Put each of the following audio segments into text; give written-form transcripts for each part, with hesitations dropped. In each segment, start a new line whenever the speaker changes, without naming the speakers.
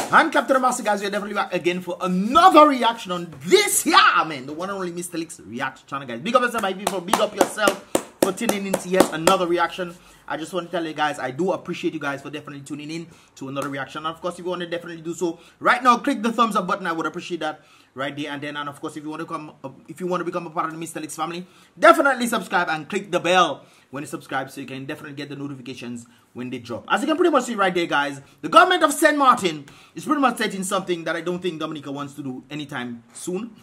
Hand clap to the master, guys. We're definitely back again for another reaction on this. Yeah, man. The one and only Mystelics react channel, guys. Big up yourself, my people. Big up yourself for tuning in to yet another reaction. I just want to tell you guys, I do appreciate you guys for definitely tuning in to another reaction. And of course, if you want to definitely do so right now, click the thumbs up button. I would appreciate that right there and then. And of course, if you want to become a part of the Mystelics family, definitely subscribe and click the bell when you subscribe so you can definitely get the notifications when they drop. As you can pretty much see right there, guys, the government of St. Martin is pretty much setting something that I don't think Dominica wants to do anytime soon.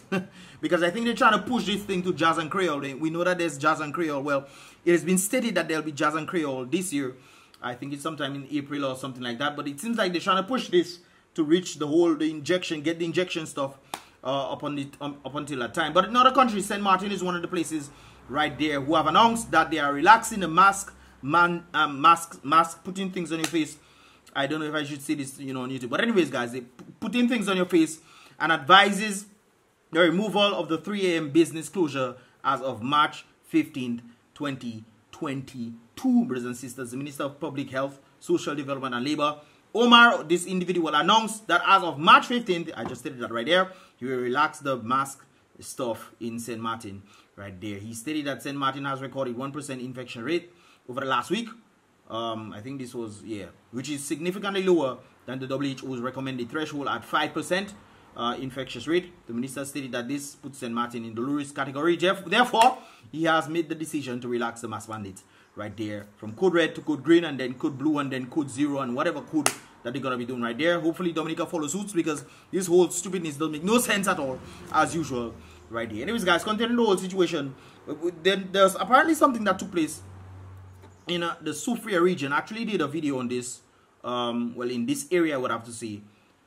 Because I think they're trying to push this thing to jazz and Creole. We know that there's jazz and Creole. Well, it has been stated that there'll be jazz and Creole this year. I think it's sometime in April or something like that. But it seems like they're trying to push this to reach the injection, get the injection stuff up until that time. But in other countries, St. Martin is one of the places right there who have announced that they are relaxing the mask, putting things on your face. I don't know if I should say this, on YouTube. But anyways, guys, they putting things on your face and advises the removal of the 3 a.m. business closure as of March 15th, 2022. Brothers and sisters, the Minister of Public Health, Social Development and Labor, Omar, this individual, announced that as of March 15th, I just stated that right there, he will relax the mask stuff in St. Martin right there. He stated that St. Martin has recorded 1% infection rate over the last week. I think this was, which is significantly lower than the WHO's recommended threshold at 5% infectious rate. The minister stated that this puts St. Martin in the low risk category. Therefore, he has made the decision to relax the mask mandate right there from code red to code green and then code blue and then code 0 and whatever code that they're gonna be doing right there. Hopefully Dominica follows suits because this whole stupidness doesn't make no sense at all as usual right here. Anyways, guys, continuing the whole situation, then there's apparently something that took place in the SOUFRIERE region. I actually did a video on this well, in this area I would have to say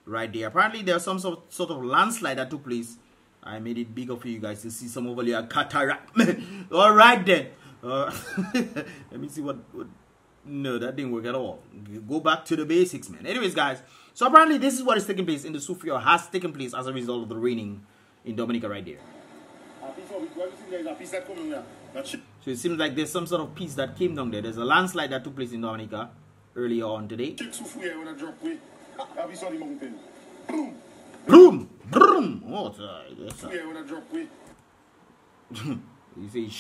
right there. Apparently there's some sort of landslide that took place. I made it bigger for you guys to see some over there cataract. All right then. Let me see what no, that didn't work at all. Go back to the basics, man. Anyways, guys, so apparently this is what is taking place in the SOUFRIERE, has taken place as a result of the raining in Dominica right there. So it seems like there's some sort of piece that came down there. There's a landslide that took place in Dominica earlier on today. Boom! Boom! Oh, that's you say it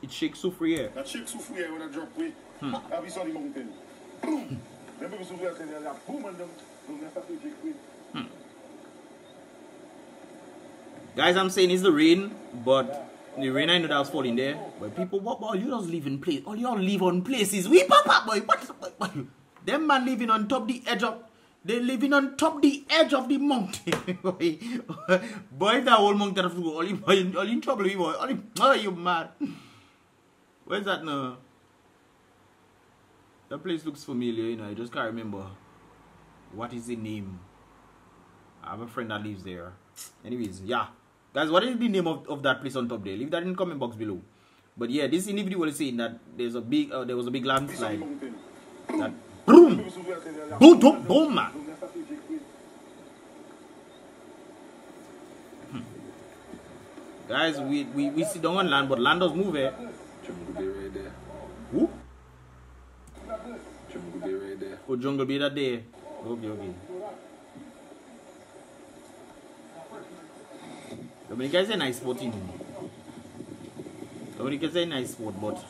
shakes SOUFRIERE. That shakes SOUFRIERE when I drop way. Have you saw the mountain? Boom! Remember SOUFRIERE said that boom and them guys, I'm saying it's the rain, but the rain I know that was falling there. But people, what you just live in place? All y'all live on places. We pop up, boy. What? Them man living on top the edge of. They living on top the edge of the mountain. Boy, that whole mountain of all in trouble, boy. Oh, you mad? Where's that now? That place looks familiar, I just can't remember. What is the name? I have a friend that lives there. Anyways, yeah. Guys, what is the name of that place on top there? Leave that in the comment box below. But yeah, this individual is saying that there's a big there was a big landslide. That boom! Boom, boom, boom, man! Guys, we sit down on land, but land does move, eh?
Jungle Bay right there.
Who?
Jungle Bay right there.
Oh, Jungle Bay that day. Okay. Dominica is a nice spot in. Dominica is a nice spot, but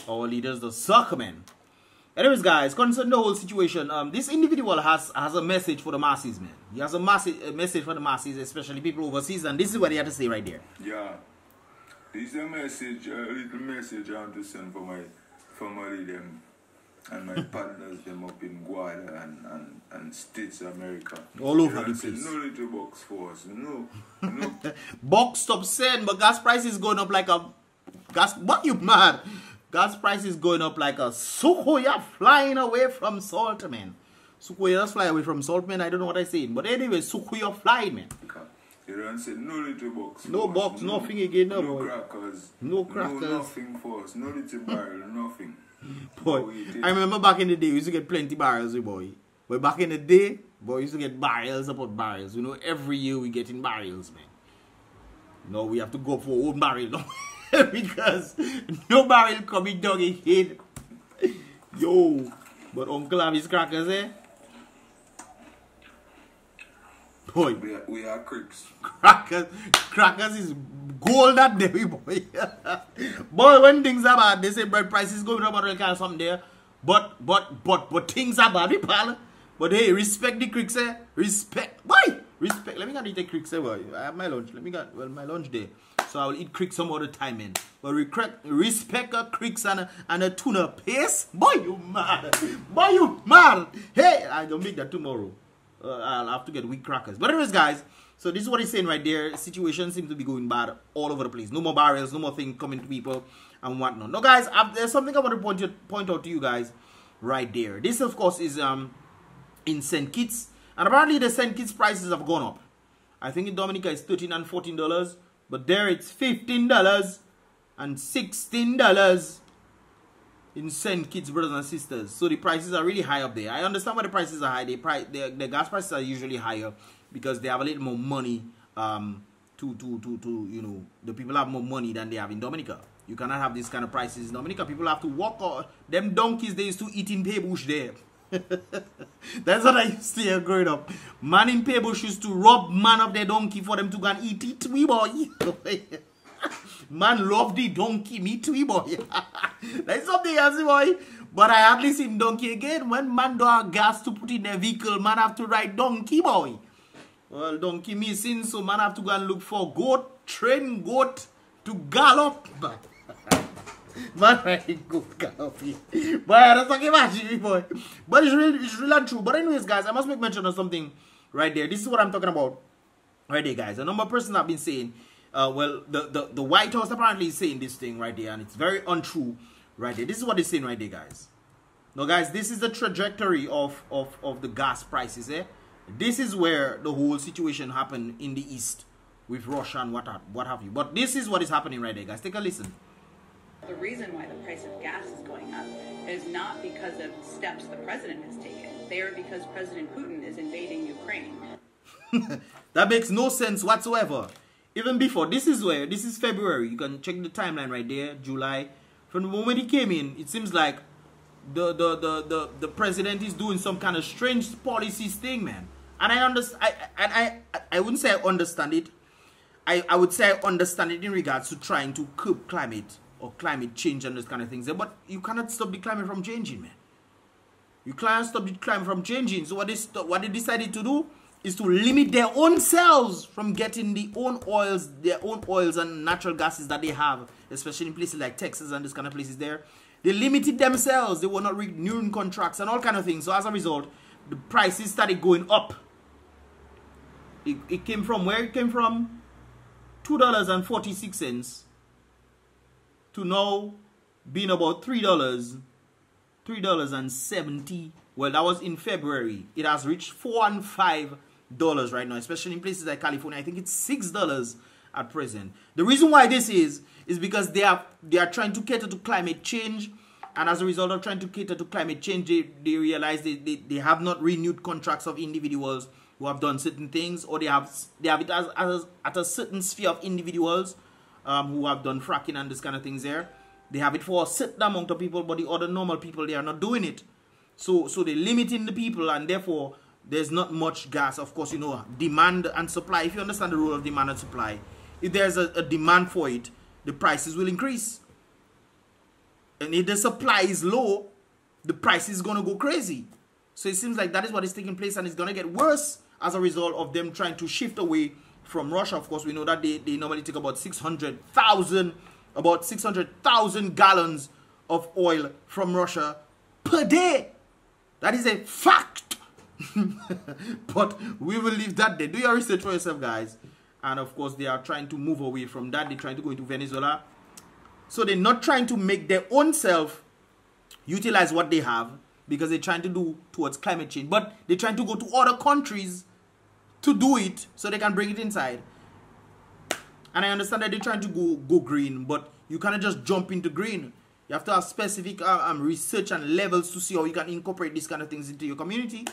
our leaders the suck, man. Anyways, guys, concerning the whole situation, this individual has a message for the masses, man. He has a message for the masses, especially people overseas, and this is what he had to say right there.
Yeah, this is a message, a little message I want to send for my family them and my partners them up in Guada and States America.
All over the place.
No little box for us, no.
Box stop saying, but gas price is going up like a what you mad? Gas price is going up like a Sukoya flying away from salt, man. Sukoya fly away from salt, man. I don't know what I said. But anyway, Sukoya flying, man.
You don't say no little box.
No box, nothing again, no boy.
Crackers.
No crackers.
No nothing for us. No little barrel, nothing.
Boy, I remember back in the day, we used to get plenty barrels, boy. But back in the day, boy, we used to get barrels upon barrels. Every year we get in barrels, man. No, we have to go for own barrel now. Because no barrel coming down again. Yo, But Uncle have his crackers, eh? Boy.
We are cricks.
Crackers is gold that day, boy. Boy, when things are bad, they say bread prices going up or something there. But things are bad, people. But hey, respect the cricks, eh? Respect. Boy! Respect. Let me go eat the cricks, eh, boy. I have my lunch. Let me go, well, my lunch day. So I'll eat cricks some other time, man. But respect a cricks and a tuna paste. Boy, you mad. Boy, you mad. Hey, I'm going to make that tomorrow. I'll have to get weak crackers. But anyways, guys, so this is what he's saying right there. Situation seems to be going bad all over the place. No more barrels, no more things coming to people and whatnot. Now, guys, there's something I want to point out to you guys right there. This, of course, is in St. Kitts. And apparently the St. Kitts prices have gone up. I think in Dominica it's $13 and $14. But there it's $15 and $16 in St. Kitts, brothers and sisters. So the prices are really high up there. I understand why the prices are high. The gas prices are usually higher because they have a little more money to you know, the people have more money than they have in Dominica. You cannot have this kind of prices in Dominica. People have to walk, or them donkeys they used to eat in Paybush there. That's what I used to hear growing up. Man in Paybush used to rob man of their donkey for them to go and eat it, we boy. Man love the donkey, me too, boy. That's something else, boy. But I hardly seen donkey again. When man don't have gas to put in their vehicle, man have to ride donkey, boy. Well, donkey missing, so man have to go and look for goat, train goat to gallop. Man, right, goat gallop. Boy, that's not imagine, boy. But it's really true. But anyways, guys, I must make mention of something right there. This is what I'm talking about right there, guys. A number of persons have been saying, well, the White House apparently is saying this thing right there, and it's very untrue right there. This is what they're saying right there, guys. Now, guys, this is the trajectory of the gas prices, eh? This is where the whole situation happened in the East with Russia and what have you. But this is what is happening right there, guys. Take a listen.
The reason why the price of gas is going up is not because of steps the president has taken. They are because President Putin is invading Ukraine.
That makes no sense whatsoever. Even before, this is February. You can check the timeline right there, July. From the moment he came in, it seems like the president is doing some kind of strange policies thing, man. And I wouldn't say I understand it. I would say I understand it in regards to trying to curb climate or climate change and those kind of things. But you cannot stop the climate from changing, man. You can't stop the climate from changing. So what they decided to do is to limit their own selves from getting their own oils and natural gases that they have, especially in places like Texas and this kind of places there. They limited themselves. They were not renewing contracts and all kind of things. So as a result, the prices started going up. It came from where? It came from $2.46 to now being about $3.70. Well, that was in February. It has reached $4 and $5 right now, especially in places like California. I think it's $6 at present. The reason why this is because they are trying to cater to climate change, and as a result of trying to cater to climate change, they realize they have not renewed contracts of individuals who have done certain things, or they have it as at a certain sphere of individuals who have done fracking and this kind of things there. They have it for a certain amount of people, but the other normal people, they are not doing it. So they're limiting the people, and therefore there's not much gas. Of course, you know, demand and supply. If you understand the rule of demand and supply, if there's a demand for it, the prices will increase. And if the supply is low, the price is going to go crazy. So it seems like that is what is taking place, and it's going to get worse as a result of them trying to shift away from Russia. Of course, we know that they normally take about 600,000 gallons of oil from Russia per day. That is a fact. But we will leave that there. Do your research for yourself, guys. And of course, they are trying to move away from that. They're trying to go into Venezuela. So they're not trying to make their own self utilize what they have, because they're trying to do towards climate change. But they're trying to go to other countries to do it so they can bring it inside. And I understand that they're trying to go green, but you cannot just jump into green. You have to have specific research and levels to see how you can incorporate these kind of things into your community.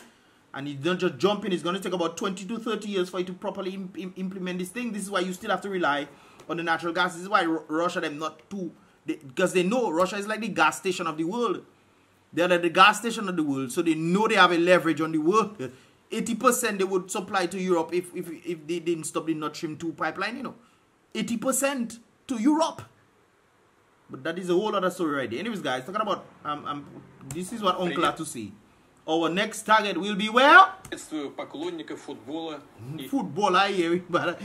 And you don't just jump in. It's going to take about 20 to 30 years for you to properly implement this thing. This is why you still have to rely on the natural gas. This is why Russia, them not too... because they know Russia is like the gas station of the world. They're the gas station of the world, so they know they have a leverage on the world. 80% they would supply to Europe if they didn't stop the Nord Stream 2 pipeline, you know. 80% to Europe. But that is a whole other story right there. Anyways, guys, talking about this is what Uncle had to say. Our next target will be where? Football, I hear, but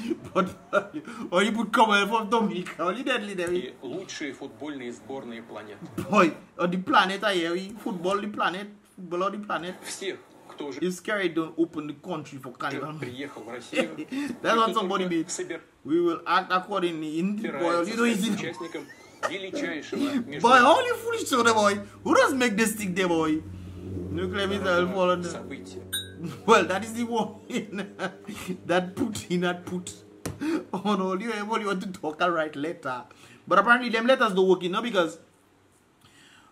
or you put comment from Dominica, only deadly there. Boy, on the planet, I hear, football the planet, football on the planet. It's scary, don't open the country for carnival. That's what somebody made. We will act accordingly in the boy, you know, boy, all you foolish children, boy. Who does make this thing there, boy? Nuclear missile fall on the... Well, that is the one that Putin had put on all you. Everybody want to talk and write letter. But apparently them letters don't work, you know, because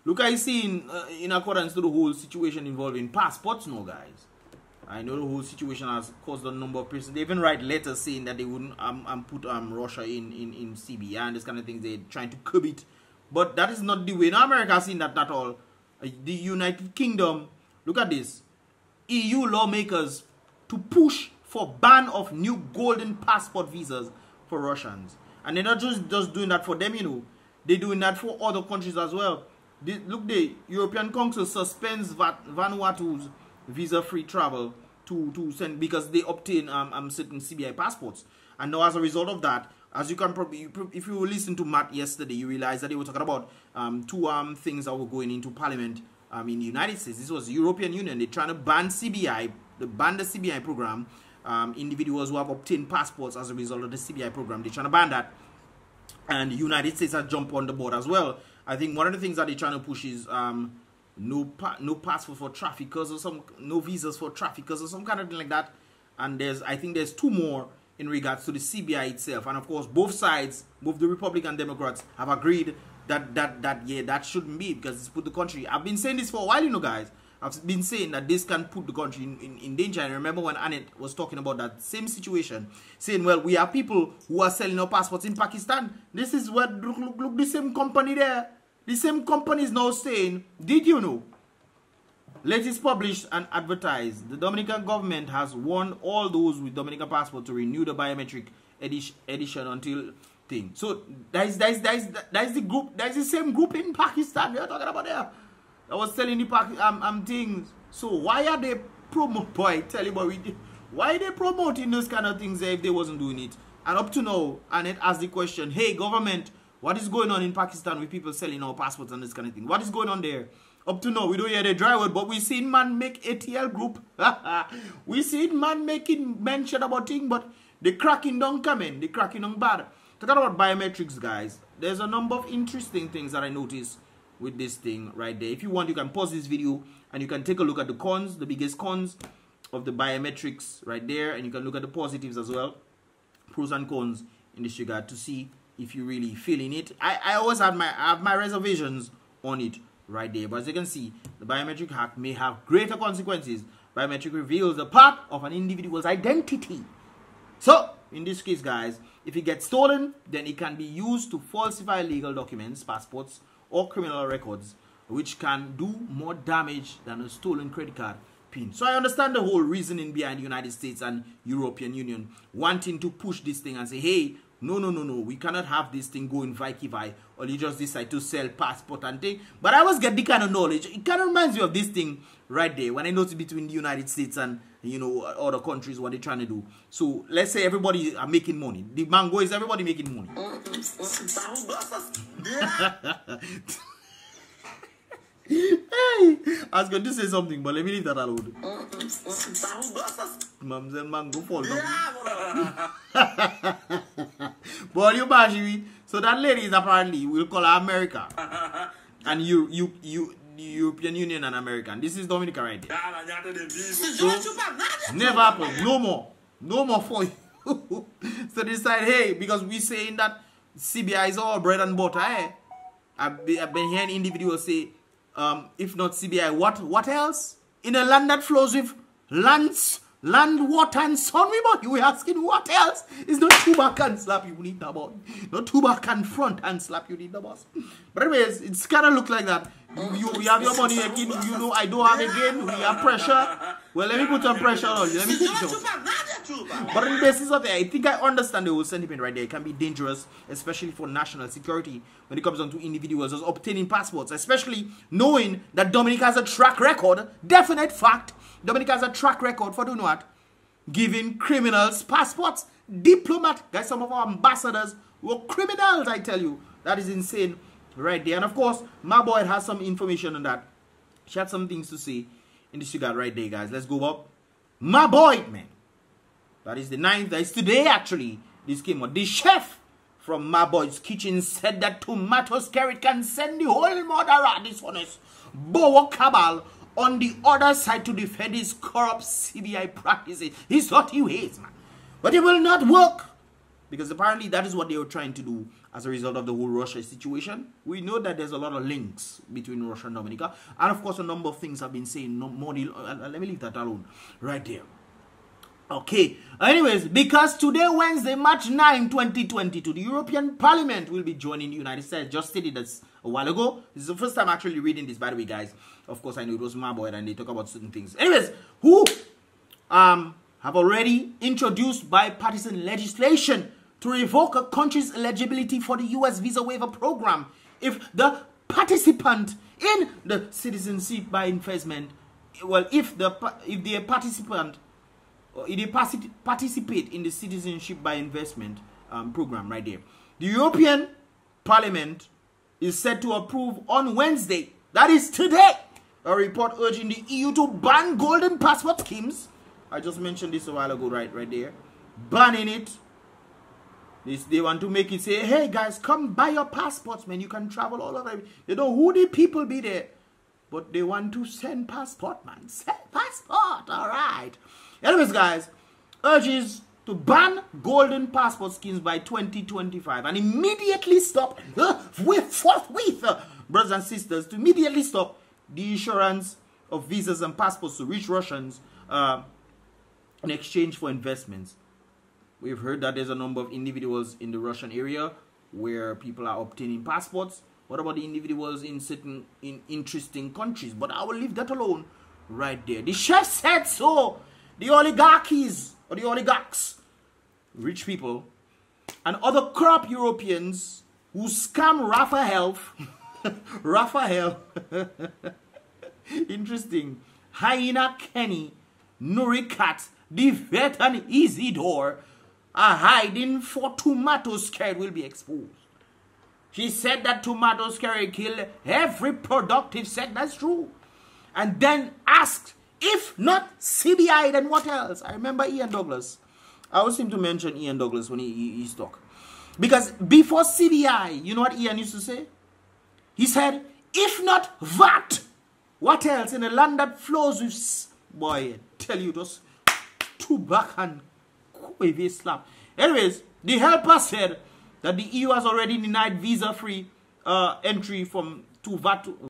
look, I see in accordance to the whole situation involving passports now, guys. I know the whole situation has caused a number of persons. They even write letters saying that they wouldn't put Russia in CBI and this kind of things. They're trying to curb it. But that is not the way. Now America has seen that at all. The United Kingdom, look at this. EU lawmakers to push for ban of new golden passport visas for Russians. And they're not just doing that for them, you know. They're doing that for other countries as well. Look, the European Council suspends Vanuatu's visa-free travel to send because they obtain certain CBI passports. And now as a result of that, as you can probably, if you listen to Matt yesterday, you realize that they were talking about two things that were going into Parliament in the United States. This was the European Union. They're trying to ban CBI, ban the CBI program. Individuals who have obtained passports as a result of the CBI program, they're trying to ban that. And the United States has jumped on the board as well. I think one of the things that they're trying to push is no passport for traffickers or no visas for traffickers or some kind of thing like that. And I think there's two more in regards to the CBI itself. And of course, both sides, both the Republican Democrats, have agreed that that shouldn't be, because it's put the country. I've been saying this for a while, you know, guys. I've been saying that this can put the country in danger. And I remember when Annette was talking about that same situation, saying, well, we have people who are selling our passports in Pakistan. This is what, look, the same company there. The same company is now saying, did you know? Latest published and advertised, the Dominican government has warned all those with Dominican passport to renew the biometric edition until thing. So that's the group. That's the same group in Pakistan we are talking about there. I was telling the things. So why are they why are they promoting those kind of things if they wasn't doing it? And up to now, Annette asked the question, hey government, what is going on in Pakistan with people selling our passports and this kind of thing? What is going on there? Up to now, we don't hear the dry word, but we seen man make ATL group. We seen man making mention about things, but the cracking down coming, the cracking down bad. Talking about biometrics, guys, there's a number of interesting things that I noticed with this thing right there. If you want, you can pause this video and you can take a look at the cons, the biggest cons of the biometrics right there, and you can look at the positives as well, pros and cons in this regard, to see if you really feeling it. I always have my reservations on it right there, but as you can see, the biometric hack may have greater consequences. Biometric reveals a part of an individual's identity. So in this case, guys, if it gets stolen, then it can be used to falsify legal documents, passports, or criminal records, which can do more damage than a stolen credit card pin. So I understand the whole reasoning behind the United States and European Union wanting to push this thing and say, hey, no, we cannot have this thing going vai, or you just decide to sell passport and thing. But I always get the kind of knowledge. It kind of reminds me of this thing right there, when I notice between the United States and, you know, other countries, what they're trying to do. So let's say everybody are making money. The mango is everybody making money. Hey, I was going to say something, but let me leave that alone. Mamsel mango fall down. But you bashi, so that lady is apparently, we'll call her America. And the European Union and American. This is Dominica right there. So, never happen. No more for you. So they decide, hey, because we saying that CBI is all bread and butter, eh? I've been hearing individuals say, if not CBI, what else? In a land that flows with land, water, and sun, you were asking what else? It's not two back and slap you need the boss. Not two back and front and slap you need the boss. But anyways, it's kind of look like that. You have your money again. You know I don't have again. We have pressure. Well, let me put some pressure on you. Let me put But on the basis of it, I think I understand the whole sentiment right there. It can be dangerous, especially for national security, when it comes down to individuals just obtaining passports, especially knowing that Dominica has a track record, definite fact, Dominica has a track record for doing what? Giving criminals passports. Diplomat. Guys, some of our ambassadors were criminals, I tell you. That is insane right there. And of course, my boy has some information on that. She had some things to say in this regard right there, guys. Let's go up. My boy, man. That is the 9th. That is today, actually. This came out. The chef from My Boy's Kitchen said that tomatoes carrot can send the whole murderer, this honest Bowo cabal, on the other side to defend his corrupt CBI practices. He's what he hates, man. But it will not work. Because apparently that is what they were trying to do as a result of the whole Russia situation. We know that there's a lot of links between Russia and Dominica. And of course, a number of things have been saying. No more. Let me leave that alone right there. Okay. Anyways, because today, Wednesday, March 9, 2022, the European Parliament will be joining the United States. Just stated this a while ago. This is the first time actually reading this, by the way, guys. Of course, I know it was my boy and they talk about certain things. Anyways, who have already introduced bipartisan legislation to revoke a country's eligibility for the U.S. visa waiver program if the participant in the citizenship by investment, well, if they participate in the citizenship by investment program right there. The European Parliament is set to approve on Wednesday, that is today, a report urging the EU to ban golden passport schemes. I just mentioned this a while ago, right there. Banning it. They want to make it say, hey guys, come buy your passports, man. You can travel all over. You know who the people be there. But they want to send passport, man. Send passport, all right. Anyways, guys, urges to ban golden passport schemes by 2025 and immediately stop, forthwith, brothers and sisters, to immediately stop the issuance of visas and passports to rich Russians in exchange for investments. We've heard that there's a number of individuals in the Russian area where people are obtaining passports. What about the individuals in certain interesting countries? But I will leave that alone right there. The chef said so. The oligarchies, or the oligarchs, rich people, and other corrupt Europeans who scam Raphael, interesting, Hyena Kenny, Nurikat, the Vet and Isidore, are hiding for tomato scare will be exposed. She said that tomato scare kill every productive sector. That's true. And then asked, if not CBI, then what else? I remember Ian Douglas. I always seem to mention Ian Douglas when he talk. Because before CBI, you know what Ian used to say? He said, if not that, what else in a land that flows with... Boy, I tell you, those two backhand wavy slap. Anyways, the helper said that the EU has already denied visa-free entry to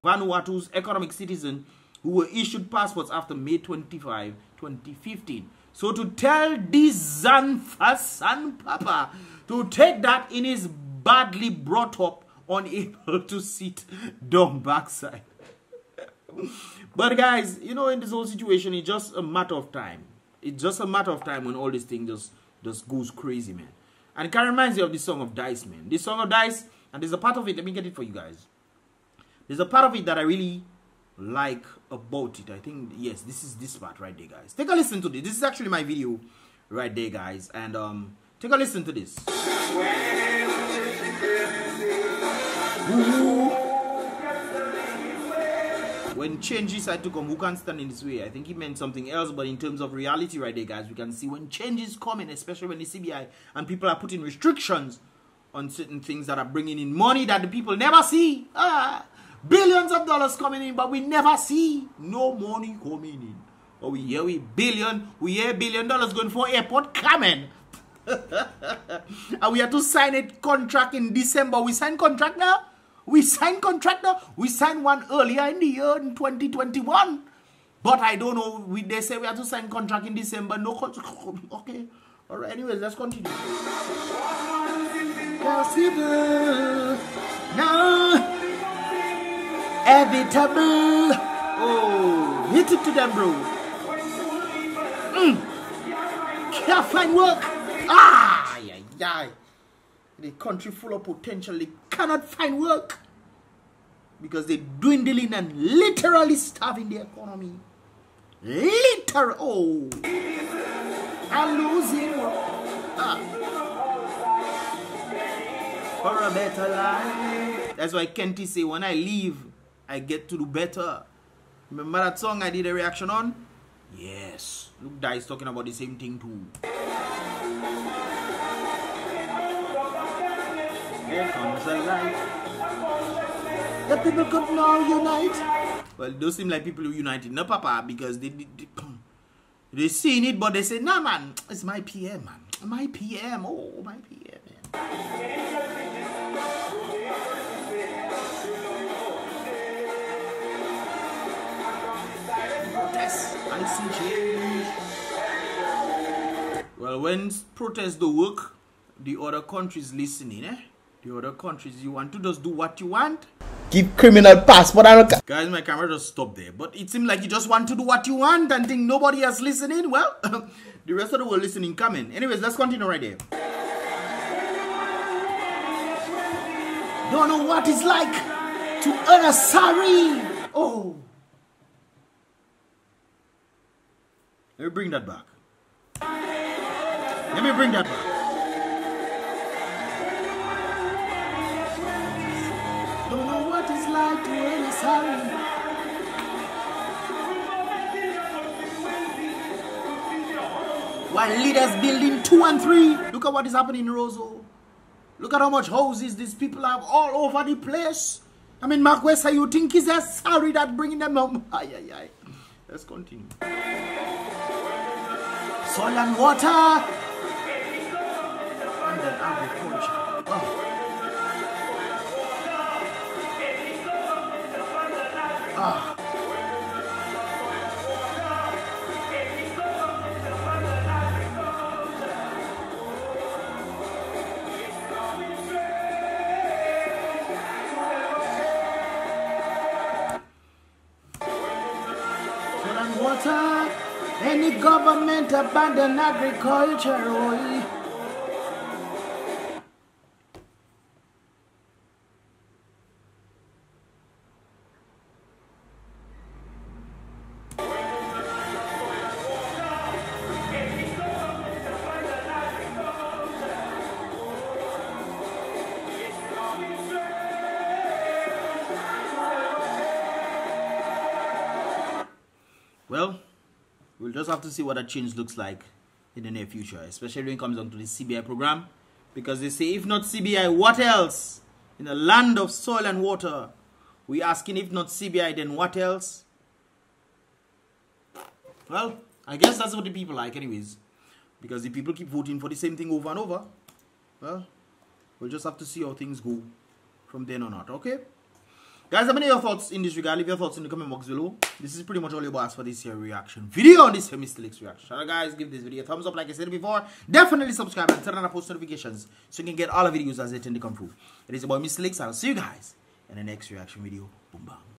Vanuatu's economic citizens who were issued passports after May 25, 2015. So to tell this Zanfasan Papa to take that in his badly brought up, unable to sit dumb backside. But guys, you know, in this whole situation, it's just a matter of time. It's just a matter of time when all this thing just goes crazy, man. And it kind of reminds me of the Song of Dice, man. This Song of Dice, and there's a part of it, let me get it for you guys. There's a part of it that I really like about it. I think, yes, this is this part right there, guys. Take a listen to this. This is actually my video right there, guys. And take a listen to this. When changes had to come, who can stand in this way? I think he meant something else, but in terms of reality right there, guys, we can see when change is coming, especially when the CBI and people are putting restrictions on certain things that are bringing in money that the people never see. Billions of dollars coming in, but we never see no money coming in. But we hear $1 billion going for airport coming. And we have to sign a contract in December. We sign contract now? We sign contract now? We signed one earlier in the year in 2021. But I don't know. They say we have to sign contract in December. No contract. Okay. All right. Anyways, let's continue. Possible. No. inevitable. Oh, hit it to them, bro. Can't find work. Ah, yeah. The country full of potential, they cannot find work because they're dwindling and literally starving the economy. Oh, I'm losing work. For a better life. That's why Kenty say, when I leave, I get to do better. Remember that song I did a reaction on? Yes. Look, Dice talking about the same thing too. Here comes the light. The people could now unite. Well, it does seem like people who united, no papa, because they seen it, but they say, nah man, it's my PM, man. My PM, oh my PM, man. Protest, I see change. Well, when protests do work, the other countries listening, eh? The other countries, you want to just do what you want? Give criminal passport. Guys, my camera just stopped there. But it seemed like you just want to do what you want and think nobody else listening. Well, the rest of the world listening coming. Anyways, let's continue right there. Don't know what it's like to earn a salary. Oh. Let me bring that back. Let me bring that back. Don't know what it's like to earn a salary. While leaders building 2 and 3. Look at what is happening in Roseau. Look at how much houses these people have all over the place. I mean, Mark West, you think is a salary that bringing them up? Aye. Let's continue. Soil and water. And then agriculture. Oh. Soil and water. Any government abandon agriculture. Well, we'll just have to see what that change looks like in the near future, especially when it comes down to the CBI program. Because they say, if not CBI, what else? In the land of soil and water, we asking, if not CBI, then what else? Well, I guess that's what the people like anyways. Because the people keep voting for the same thing over and over. Well, we'll just have to see how things go from then on out, okay? Guys, how many of your thoughts in this regard? Leave your thoughts in the comment box below. This is pretty much all your boss for this here reaction video on this here Mystelics reaction. Shout out guys, give this video a thumbs up like I said before. Definitely subscribe and turn on the post notifications so you can get all the videos as they tend to come through. It is your boy Mystelics. I'll see you guys in the next reaction video. Boom bang.